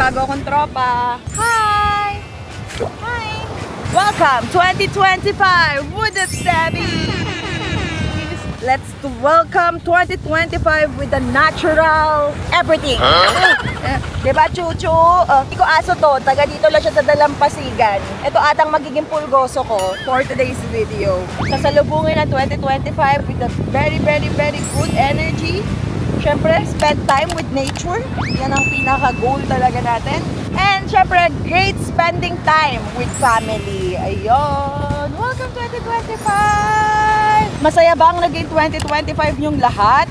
bago akong tropa. Hi! Hi! Welcome 2025! What up, Sabby? Let's welcome 2025 with the natural everything. Diba, Chuchu? Hindi ko aso to. Taga dito lang siya sa Dalampasigan. Ito atang magiging pulgoso ko for today's video. Sasalubungin ng 2025 with a very good energy. Siyempre, spend time with nature. Yan ang pinaka-goal talaga natin. And siyempre, great spending time with family. Ayun! Welcome 2025! Masaya ba ang naging 2025 yung lahat?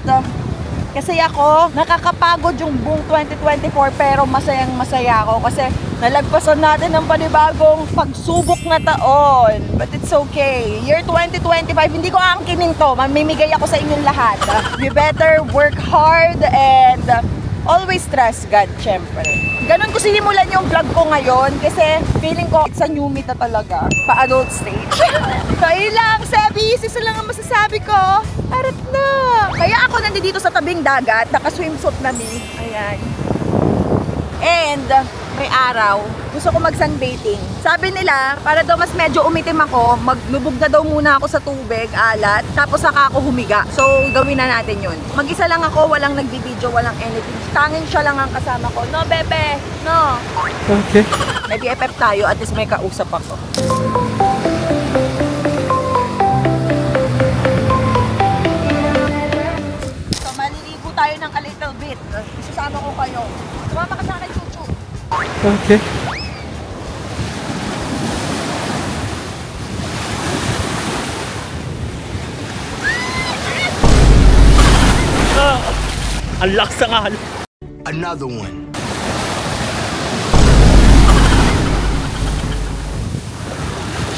Kasi ako, nakakapagod yung buong 2024 pero masayang-masaya ako kasi nalagpasan natin ng panibagong pagsubok na taon. But it's okay. Year 2025, hindi ko aangkinin to. Mamimigay ako sa inyong lahat. You better work hard and always trust God, syempre. Ganon ko sinimulan yung vlog ko ngayon kasi feeling ko it's a new me na talaga. Pa-adult stage. So, yun lang, Sabby. Isa lang ang masasabi ko. Arat na! Kaya ako nandito sa tabing dagat, naka-swimsuit na mi. Ayan. And may araw, gusto ko mag-sunbathing. Sabi nila, para daw mas medyo umitim ako, maglubog na daw muna ako sa tubig, alat, tapos saka ako humiga. So, gawin na natin yun. Mag-isa lang ako, walang nagbibideo, walang anything. Tangin siya lang ang kasama ko. No, bebe! No! Okay. May BFF tayo, at least may kausap ako. So, maliligo tayo ng a little bit. Isasama ko kayo. Sumama ka sa akin, Chuchu. Okay. Ang lakas ng halo. Another one.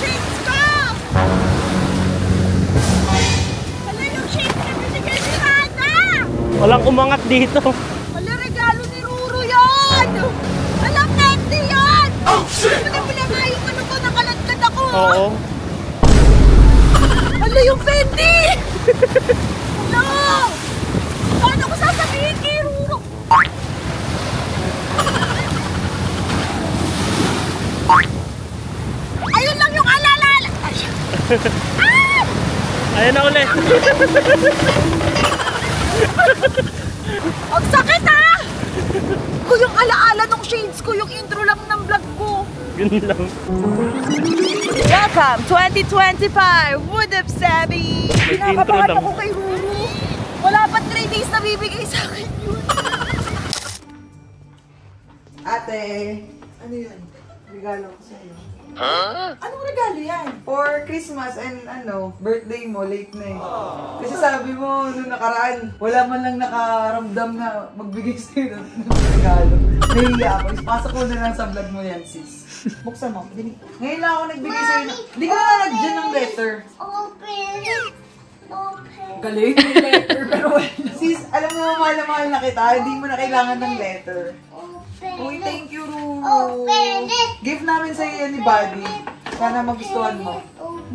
Shades ko! Hala yung shades na binigay si Hana! Walang umangat dito. Hala, regalo ni Ruru yan! Hala, Fendi yan! Oh, shit! Hala, wala nga yung ano ko, nakaladkad ako! Oo. Hala, yung Fendi! Hala! Paano ko sasabihin kay Ruru? Ayun lang yung alalala! Ah! Ayan na ulit. Ang sakit ha! Ko yung alaala ng shades ko, yung intro lang ng vlog ko. Yun lang. Welcome 2025! What up, Sabby? Intro Kinakabahan lang. ako kay Ruru. Wala pa 3 days na bibigay sa akin yun. Ate, ano yun? Regalo ko sa'yo. Huh? Anong regalo yan? For Christmas and birthday mo, late na eh. Kasi sabi mo, nung nakaraan, wala man lang nakaramdam na magbigay sa'yo ng regalo. Nahiya ako. Ipasok ko na lang sa vlog mo yan, sis. Buksan mo. Ngayon lang ako nagbigay sa'yo na... Hindi ka na nag-dyan ng letter. Open. Galing yung letter, pero wala. Sis, alam mo, mahal na mahal na kita. Hindi mo na kailangan ng letter. Uy, thank you, Ruru. Gift namin sa'yo yan ni Buddy. Sana magustuhan mo.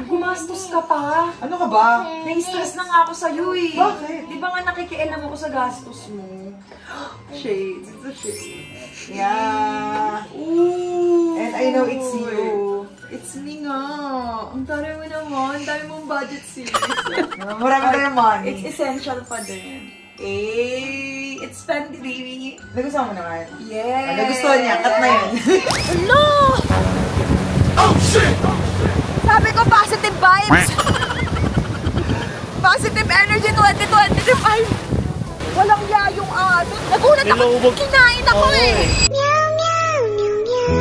Gumastos ka pa. Ano ka ba? Nai-stress na nga ako sa'yo eh. Bakit? Di ba nga nakikialam ako sa gastos mo? Shades. It's a shade. Yeah. Ooh. And I know it's you. It's me nga. Ang dami mo naman. Ang dami mong budget, sis. Marami tayong money. It's essential pa din. Eh, it's Fendi, baby. Nagustuhan mo naman? Yes. Nagustuhan niya. Cut na yun. No! Oh, shit! Sabi ko, positive vibes! Positive energy 2025! Walang yayong aso. Nagulat ako. Nilubog. Kinain ako Oo. eh. Meow, meow, meow, meow.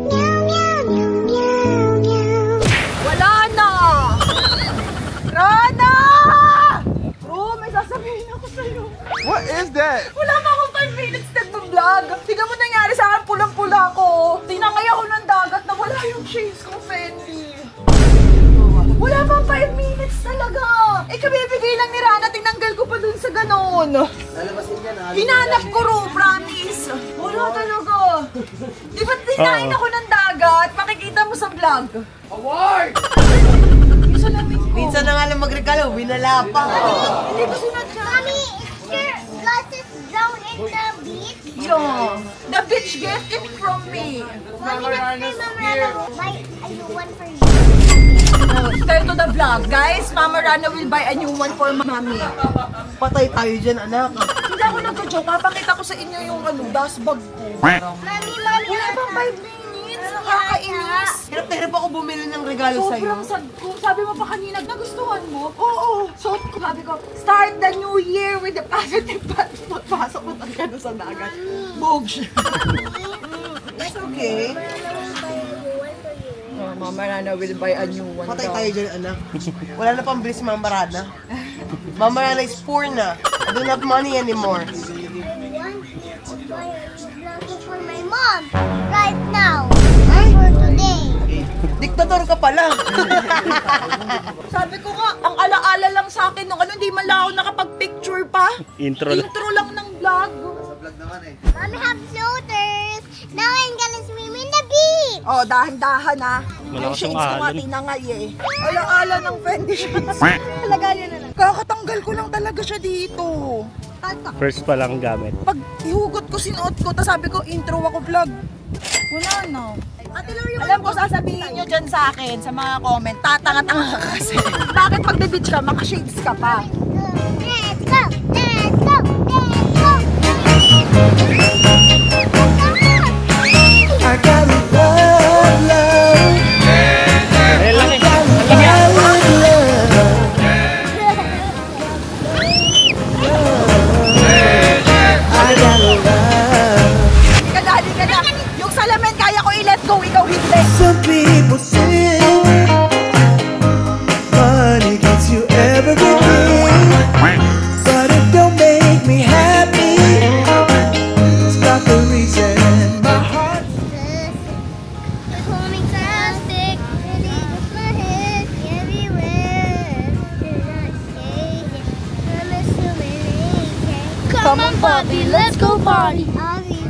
Meow, meow, meow, meow, meow. Wala na! Rana! Bro, may sasabihin ako sa'yo. What is that? Wala pa akong 5 minutes nag-vlog. Tingnan mo nangyari sa akin, pulang-pula ko. Tinangay ako ng dagat na wala yung shades ko, Fendi. Wala pang 5 minutes talaga. Eh, kabibigay lang ni Rana, tinanggal ko pa dun sa ganon. Lalabasin niya na. Hinanap ko, Ro, promise. Wala talaga. Di ba tinain ako ng dagat? Makikita mo sa vlog. Award! Yung salamin ko. Minsan na nga lang magregalo, binala pa. Hindi ko sinadya. Mommy, is your glasses brown in the beach? Yo, the bitch get it from me. Mommy, next time, Mama Rana will buy a new one for you. Start to the vlog, guys. Mama Rana will buy a new one for mommy. Patay tayo dyan, anak. Hindi ako nagjo-joke. Papakita ko sa inyo yung dust bag ko. Mommy, Wala pang 5 minutes. Nakakainis. Hirap na hirap ako bumili ng regalo sa'yo. Sobrang sad ko. Sabi mo pa kanina, nagustuhan mo? Oo. So, sabi ko, start the new year with the positive vibes. Pagpasok ko talaga doon sa dagat. Bog siya. It's okay. Mama Rana will buy a new one. Patay tayo dyan, anak. Wala na pang bilis si Mama Rana. Mama Rana is poor na. I don't have money anymore. I want to buy a blanket for my mom right now. For today. Diktator ka pala. Sabi ko nga, ang alaala lang sa akin nung hindi man lang ako nakapag-picture pa. Intro lang. Intro lang ng vlog. Mommy have floaters. Now I'm gonna swim in the beach. Oh, dahan-dahan na. Malakas Yung shades ang ko nga alon. tinangay eh. Ala-ala ng Fendi shots. Lagayan na lang. Kakatanggal ko lang talaga siya dito. First pa lang gamit. Pag ihugot ko, sinuot ko, tapos sabi ko, intro ako vlog. Wala na. Alam ko, sasabihin nyo dyan sa akin, sa mga comment, tatanga-tanga ka kasi. Bakit pag beach ka, maka-shades ka pa? Let's go. Let's go. Let's go. I gotta love, love. Ayun lang eh. Kadali ka na. Yung salamin, kaya ko i-let go, ikaw hindi. Some people say money gets you everything, but it don't make me happy. It's not the reason my heart. Come on, Bobby, let's go party. Bobby.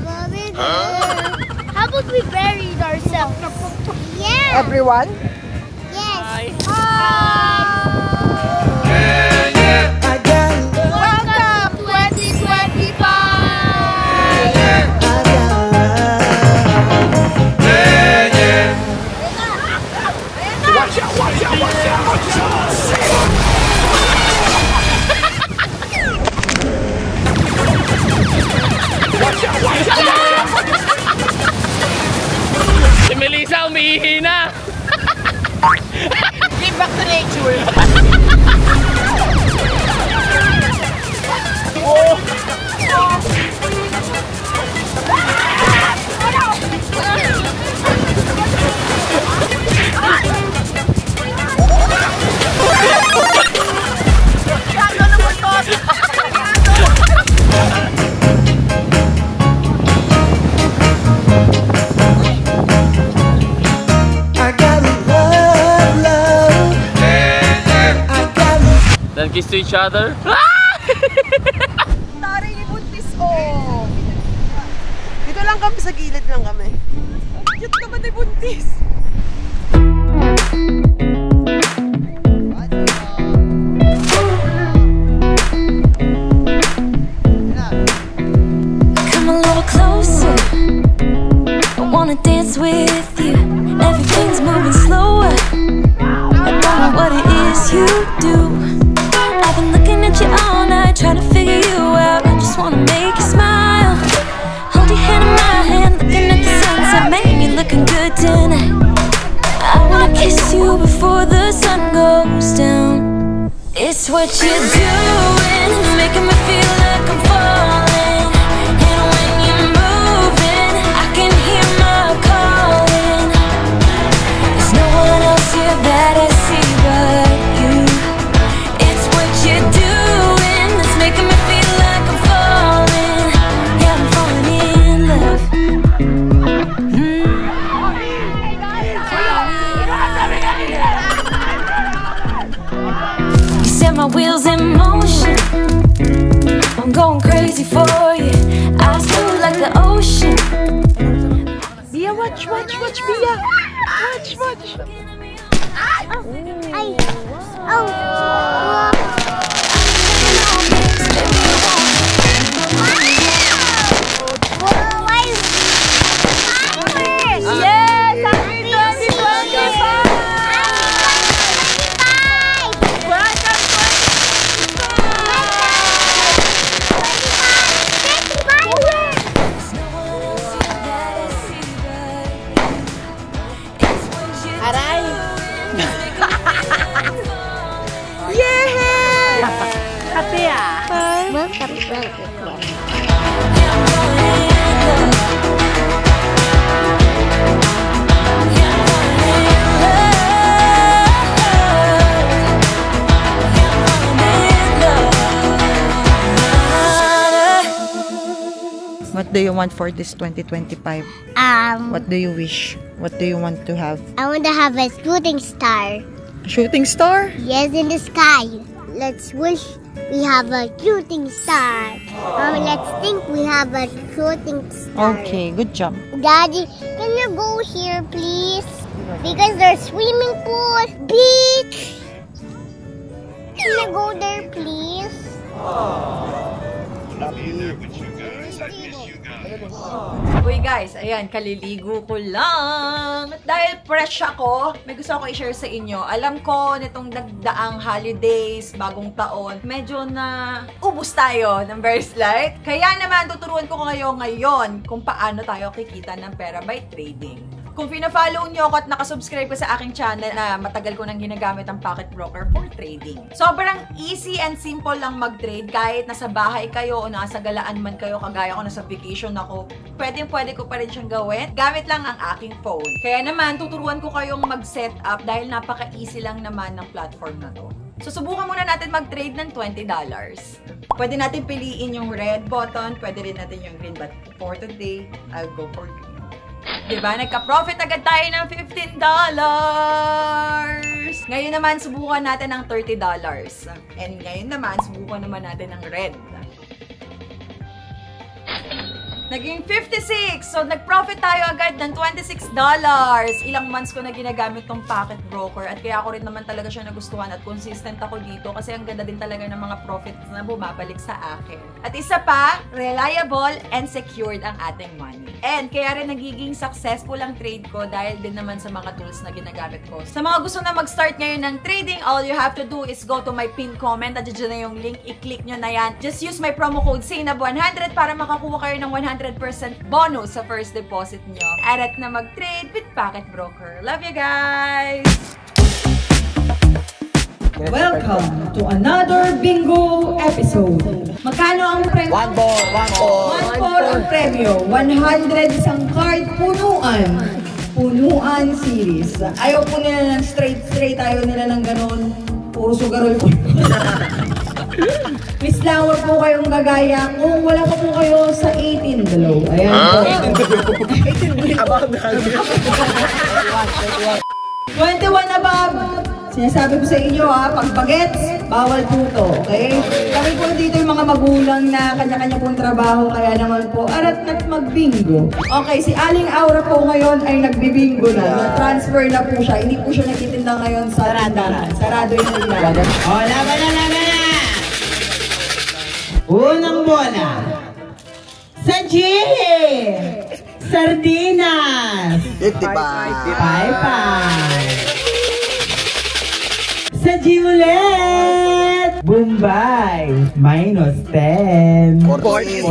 How about we buried ourselves? Yeah. Everyone? Yes. I gotta love, Welcome 2025! I gotta love. Si Melissa umiihi na. Give back to nature. I gotta love, love. I gotta. Then kiss to each other. Tari ni Buntis, oh. Dito lang kami, sa gilid lang kami. Cute naman ni Buntis. Come a little closer. I wanna dance with you. Everything's moving slower. I don't know what it is you do. I've been looking at you all night, trying to figure you out. I just wanna make you smile. Hold your hand in my hand, looking at the sunset, make me looking good tonight. I wanna kiss you before the sun goes down. It's what you're doing, it's making me feel like I'm falling. And when you're moving, I can hear my calling. There's no one else here that I see but you. It's what you're doing, it's making me feel like I'm falling. Yeah, I'm falling in love. You set my wheels in motion. I'm going crazy for you. Eyes blue like the ocean. Bia, watch, Bia. Watch. What do you want for this 2025? What do you wish? What do you want to have? I want to have a shooting star. Shooting star? Yes, in the sky. Let's wish we have a shooting star. Let's think we have a shooting star. Okay, good job. Daddy, can you go here, please? Because there's swimming pool, beach. Can you go there, please? Uy guys, ayan, kaliligo ko lang. At dahil fresh ako, may gusto ako i-share sa inyo. Alam ko, nitong nagdaang holidays, bagong taon, medyo na ubus tayo ng very slight. Kaya naman, tuturuan ko kayo ngayon kung paano tayo kikita ng pera by trading. Kung pina-follow nyo ako at nakasubscribe ka sa aking channel na matagal ko nang ginagamit ang Pocket Broker for trading. Sobrang easy and simple lang mag-trade kahit nasa bahay kayo o nasa galaan man kayo, kagaya ko nasa vacation ako. Pwede ko pa rin siyang gawin. Gamit lang ang aking phone. Kaya naman, tuturuan ko kayong mag-set up dahil napaka-easy lang naman ng platform na to. So, subukan muna natin mag-trade ng $20. Pwede natin piliin yung red button, pwede rin natin yung green, but for today, I'll go for green. Diba? Nagka-profit agad tayo ng $15. Ngayon naman, subukan natin ng $30. And ngayon naman, subukan naman natin ng red. Naging 56. So, nag-profit tayo agad ng $26. Ilang months ko na ginagamit tong Pocket Broker at kaya ako rin naman talaga siya nagustuhan at consistent ako dito kasi ang ganda din talaga ng mga profits na bumabalik sa akin. At isa pa, reliable and secured ang ating money. And kaya rin nagiging successful ang trade ko dahil din naman sa mga tools na ginagamit ko. Sa mga gusto na mag-start ngayon ng trading, all you have to do is go to my pinned comment at dyan na yung link, i-click nyo na yan. Just use my promo code SAYNAB100 para makakuha kayo ng 100% bonus sa first deposit nyo. Arat na mag-trade with Pocket Broker. Love you guys! Welcome to another bingo episode. Magkano ang premyo? One ball ang premyo. 100 isang card, punuan. Punuan series. Ayaw po nila ng straight, ayaw nila ng ganun. Puro sugarol po. Please lang, huwag po kayong gagaya. Kung wala pa po kayo sa 18 below. Ayan po. 21 above. Sinasabi ko sa inyo ha, pag bagets, bawal po to, okay? Kami po dito yung mga magulang na kanya-kanya pong trabaho, kaya naman po, arat na magbingo. Okay, si Aling Aura po ngayon ay nagbibingo na. Na-transfer na po siya. Hindi po siya nagtitinda ngayon sa tindahan. Sarado yung tindahan. O, laban na! Unang bola. Sa G! Sardinas! 55. Sa G ulit! Bombay! Minus 10. 46.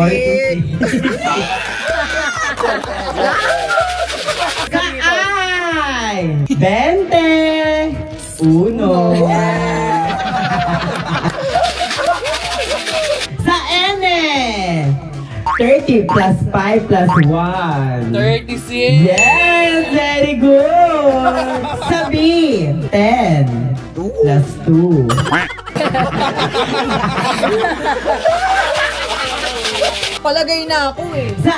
Sa I! 20. 1. Sa N! 30 plus 5 plus 1. 36. Yes! Very good! Sa B! 10. Plus 2. Palagay na ako eh. Sa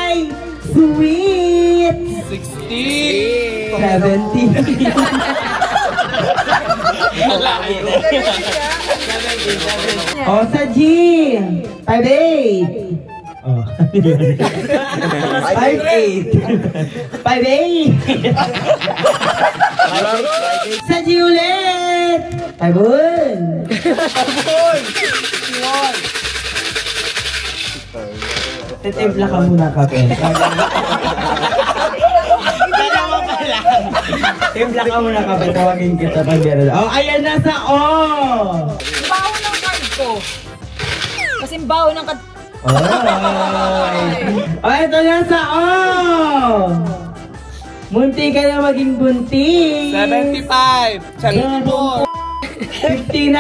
I! Sweet! 60. 70. O sa G! 58. Oh. 58. 58. Sa G ulit. 51. Titimpla ka muna kape. Dalawa pa lang. Timpla ka muna kape. Tawagin kita pag gano'n. Oh, ayan na sa O. Baho ng card ko. Kasi baho ng card. Oh, ito na sa O. Munti ka na maging buntis. 75. 74. 59.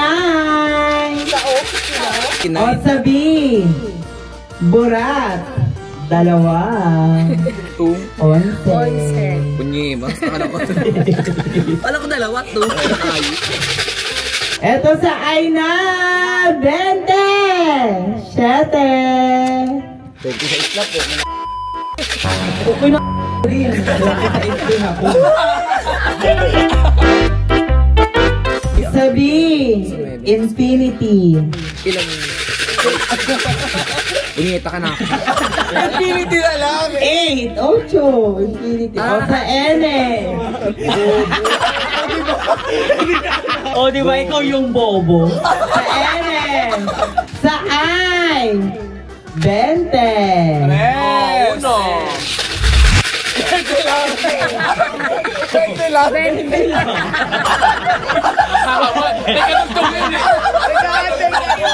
O sa B. Burat. 2. 11. Bunyi, mas akala ko. Akala ko 2. Eto sa I na 20. 7. 26 na po. Okay na rin. Ito ako. Sabi, infinity. Ilang... Bungita ka na. Infinity na lang. 8, 8, infinity. O sa N eh. O diba ikaw yung bobo? Sa N eh. Sa I, 20. Yes! Uno. 20 lang. 20 lang. 20 lang.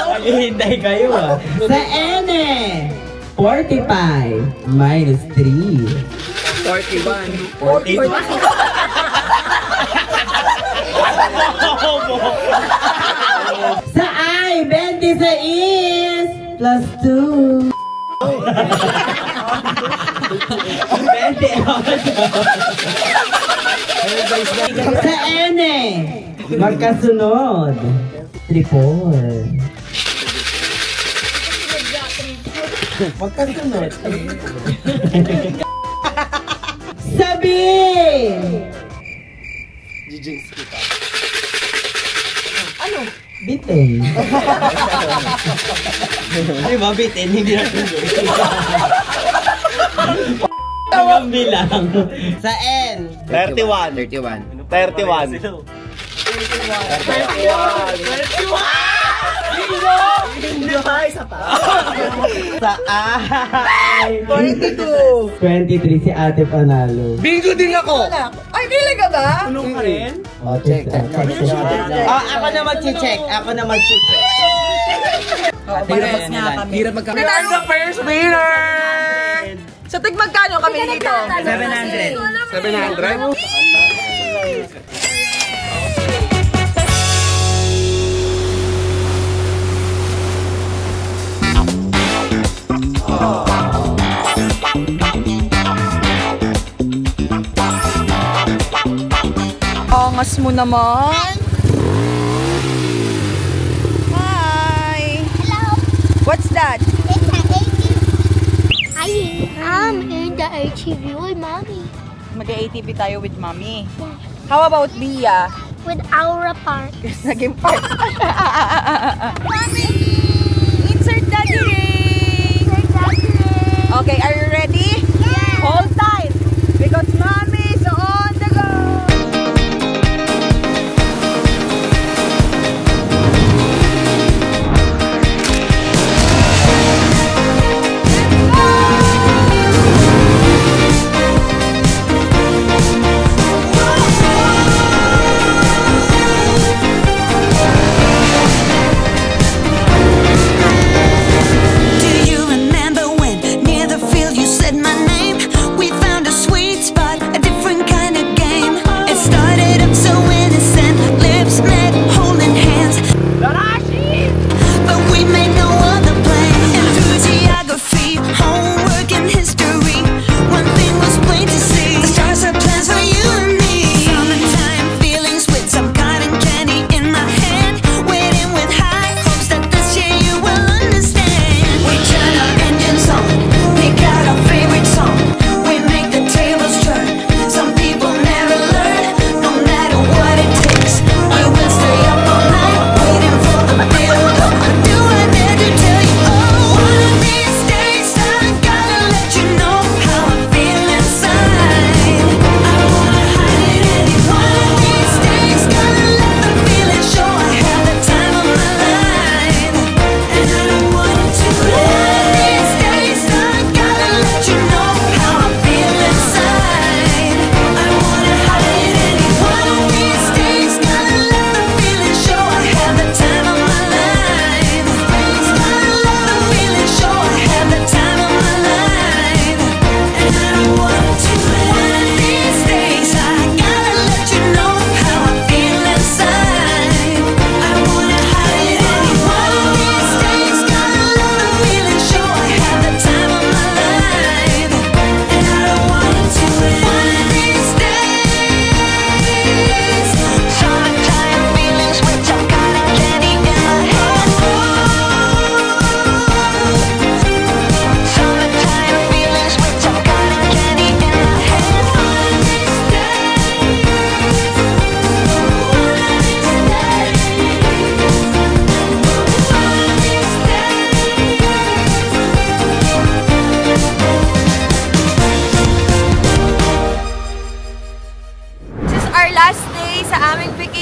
Maghihintay kayo ah. Sa N eh. 45 minus 3. 41. 41. Sa I, 26 plus 2. 28. Sa N eh. Magkasunod. 3-4. Magkasunod. Sabi! Jijings kita. Ano? Bitin. Di ba bitin? Hindi na tuloy. Hanggang bilang. Sa N. 31. 31. 31. 31. Hindi ba? Isa pa. Sa I. 22. 23 si Ate Panalo. Bingo din ako. Ay, talaga ba? Tulong ka rin? Check. Ako na mag-check. Ako na mag-check. Parehas nga kami. Hirap magkakaroon. We are the first winner! So, tigmagkano kami dito? 700. 700? Angas mo naman. Hi. Hello. What's that? It's an ATV. I'm in the ATV with mommy. Mag-ATV tayo with mommy. How about Bia? With Aura Park. Naging part. Mommy! Insert daddy ring. Okay, are you ready? Yeah. Hold tight. Because mommy is on the go. Do you remember when near the field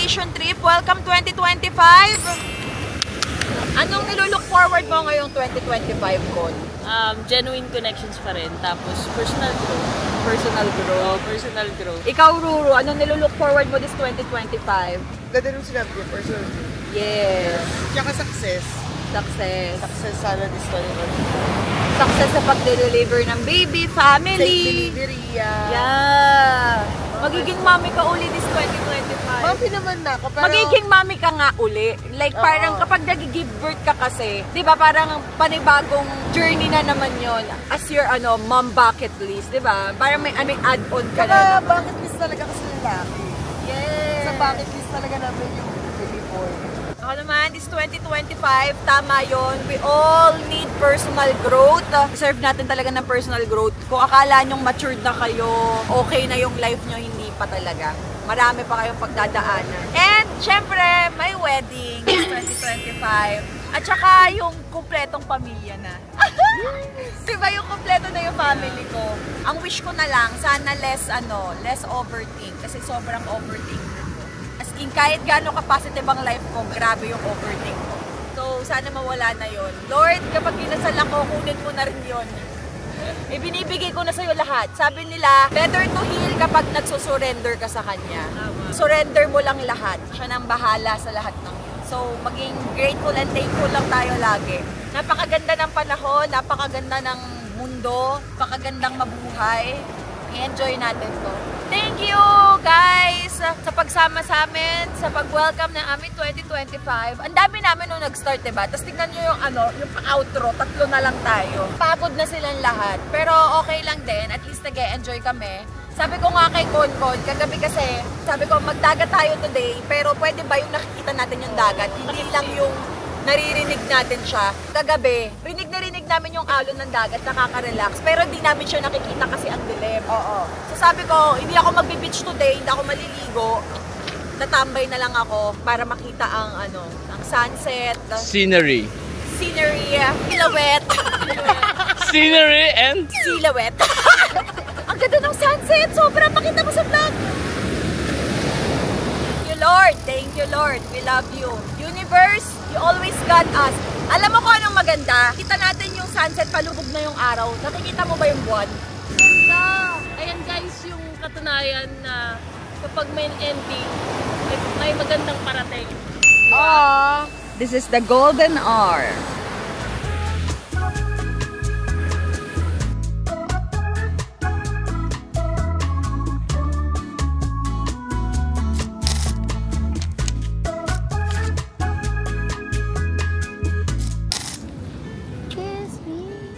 vacation trip. Welcome 2025! Anong nilulook forward mo ngayong 2025, Con? Genuine connections pa rin. Tapos, personal growth. Personal growth. Personal growth. Ikaw, Ruru, anong nilulook forward mo this 2025? Ganda rin sinabi ko, personal growth. Yes. Tsaka success. Success. Success sana this 2025. Success sa pag-deliver ng baby, family. Safe delivery, Yeah. Magiging mami ka uli this 2025. Mami naman na ako, pero... Magiging mami ka nga uli. Like, parang kapag nag-give birth ka kasi, di ba, parang panibagong journey na naman yon as your, mom bucket list, di ba? Parang may add-on ka na. bucket list talaga kasi lalaki. Yes. Sa bucket list talaga namin yung baby boy. Ako naman, this 2025, tama yon. We all need personal growth. Deserve natin talaga ng personal growth. Kung akala nyong matured na kayo, okay na yung life nyo, hindi pa talaga. Marami pa kayong pagdadaanan. And, syempre, may wedding this 2025. At saka, yung kumpletong pamilya na. Diba yung kumpleto na yung family ko? Ang wish ko na lang, sana less overthink. Kasi sobrang overthink. As in, kahit gaano ka-positive ang life ko, grabe yung overthink ko. So, sana mawala na yon. Lord, kapag kinasal ako, kunin mo na rin yun. Ibinibigay ko na sa'yo lahat. Sabi nila, better to heal kapag nagsusurrender ka sa Kanya. Surrender mo lang lahat. Siya nang bahala sa lahat ng yun. So, maging grateful and thankful lang tayo lagi. Napakaganda ng panahon, napakaganda ng mundo, napakagandang mabuhay. I-enjoy natin to. Thank you guys sa pagsama sa amin, sa pag-welcome ng aming 2025. Ang dami namin nung nag-start, diba? Tapos tignan nyo yung yung outro, 3 na lang tayo. Pagod na silang lahat. Pero okay lang din, at least nag-enjoy kami. Sabi ko nga kay Konkon, kagabi kasi, sabi ko magdagat tayo today, pero pwede ba yung nakikita natin yung dagat? Hindi lang yung naririnig natin siya. Kagabi, rinig na rinig namin yung alon ng dagat, nakaka-relax. Pero di namin siya nakikita kasi ang dilim. Oo. So sabi ko, hindi ako magbe-beach today, hindi ako maliligo. Tatambay na lang ako para makita ang ang sunset. Scenery. Silhouette. Scenery and Silhouette. Ang ganda ng sunset. Sobrang makita mo sa vlog. Thank you Lord. We love you. Universe, you always got us. Alam mo kung anong maganda? Kita natin yung sunset, palubog na yung araw. Nakikita mo ba yung buwan? Ganda! Ayan guys, yung katunayan na kapag may ending, may magandang parating. This is the golden hour.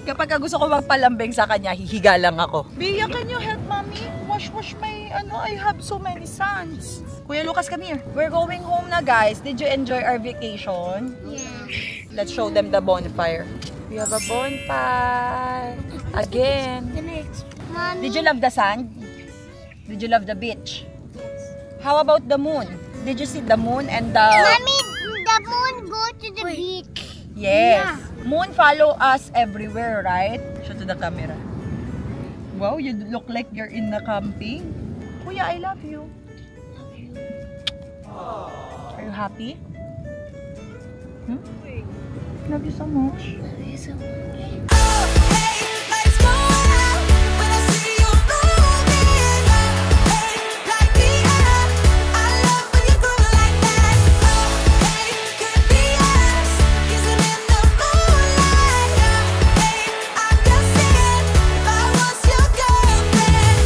Kapag gusto ko magpalambing sa kanya, hihiga lang ako. Bia, can you help mommy? Wash my, I have so many sons. Kuya Lucas, come here. We're going home na, guys. Did you enjoy our vacation? Yeah. Let's show them the bonfire. We have a bonfire. Again. Mommy. Did you love the sand? Did you love the beach? How about the moon? Did you see the moon and the... Mommy, the moon go to the beach. Yes. Yeah. Moon follow us everywhere, right? Show to the camera. Wow, you look like you're in the camping. Kuya, I love you. Are you happy? Love you so much. Love you so much.